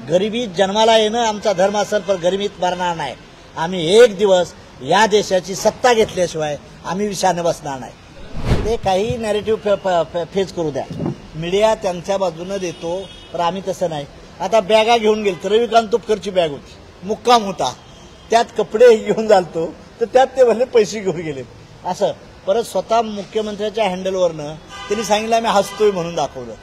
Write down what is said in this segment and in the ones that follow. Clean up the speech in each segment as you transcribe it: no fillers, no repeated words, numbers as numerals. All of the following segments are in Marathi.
गरिबीत जन्माला येणं आमचा धर्म असेल, पण गरिबीत मरणार नाही. आम्ही एक दिवस या देशाची सत्ता घेतल्याशिवाय आम्ही विषाने बसणार नाही. ते काही नॅरेटिव्ह फेस करू द्या, मीडिया त्यांच्या बाजूने देतो, पण आम्ही तसं नाही. आता बॅगा घेऊन गेलो तर रविकांत तुपकरची बॅग होती, मुक्काम होता, त्यात कपडे घेऊन जालतो, तर त्यात ते भले पैसे घेऊन गेले. असं परत स्वतः मुख्यमंत्र्याच्या हँडलवरनं त्यांनी सांगितलं आम्ही हसतोय म्हणून दाखवलं.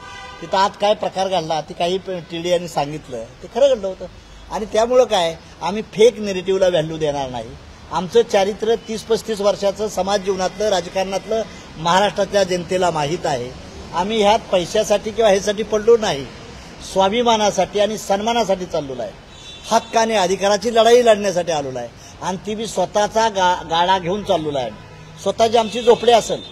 तिथं आत काय प्रकार घडला ते काही टीडी यांनी सांगितलं, ते खरं घडलं होतं. आणि त्यामुळं काय, आम्ही फेक नेरेटिव्हला व्हॅल्यू देणार नाही. आमचं चारित्र्य 30-35 वर्षाचं समाज जीवनातलं, राजकारणातलं महाराष्ट्रातल्या जनतेला माहीत आहे. आम्ही ह्यात पैशासाठी किंवा ह्यासाठी पडलो नाही, स्वाभिमानासाठी आणि सन्मानासाठी चाललेलो आहे. हक्क आणि अधिकाराची लढाई लढण्यासाठी आलेलो आहे. आणि ती बी स्वतःचा गाडा घेऊन चाललेलो आहे. स्वतःची आमची झोपडी असेल,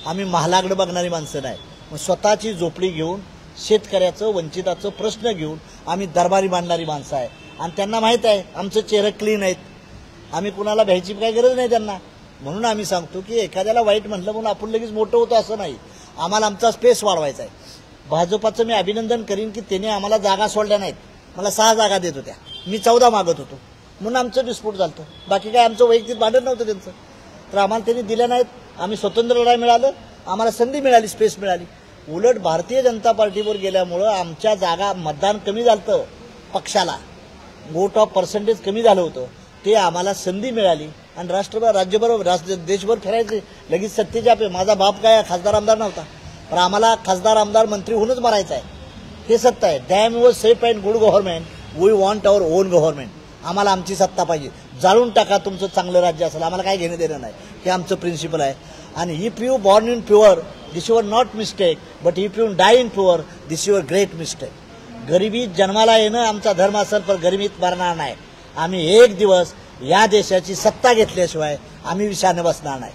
आम्ही महालाकडे बघणारी माणसं नाही. मग स्वतःची झोपडी घेऊन शेतकऱ्याचं, वंचिताचं प्रश्न घेऊन आम्ही दरबारी मांडणारी माणसं आहे. आणि त्यांना माहीत आहे आमचं चेहरे क्लीन आहेत, आम्ही कुणाला भ्यायची काही गरज नाही त्यांना. म्हणून आम्ही सांगतो की एखाद्याला वाईट म्हटलं म्हणून आपण लगेच मोठं होतो असं नाही. आम्हाला आमचा स्पेस वाढवायचा आहे. भाजपाचं मी अभिनंदन करीन की त्यांनी आम्हाला जागा सोडल्या नाहीत. मला 6 जागा देत होत्या, मी 14 मागत होतो, म्हणून आमचं डिस्प्यूट झालं. बाकी काय आमचं वैयक्तिक भांडण नव्हतं त्यांचं. तर आम्हाला त्यांनी दिल्या नाहीत, आम्ही स्वतंत्र लढाई मिळालं, आम्हाला संधी मिळाली, स्पेस मिळाली. उलट भारतीय जनता पार्टीवर गेल्यामुळं आमच्या जागा, मतदान कमी झालं, पक्षाला वोट ऑफ पर्सेंटेज कमी झालं होतं, ते आम्हाला संधी मिळाली. आणि राज्यभर देशभर फिरायचे, लगेच सत्तेच्या पे. माझा बाप काय खासदार आमदार नव्हता, पण आम्हाला खासदार आमदार मंत्री होऊनच मरायचं आहे. हे सत्ता आहे. Damn your safe and good government, we want our own government. आम्हाला आमची सत्ता पाहिजे. जाळून टाका तुमचं चांगलं राज्य असेल, आम्हाला काय घेणं देणं नाही. हे आमचं प्रिन्सिपल आहे. आणि if you born in pure, this your not mistake, but if you die in pure, this your great mistake. गरिबीत जन्माला येणं आमचा धर्म असेल, पण गरिबीत मरणार नाही. आम्ही एक दिवस या देशाची सत्ता घेतल्याशिवाय आम्ही विषाने बसणार नाही.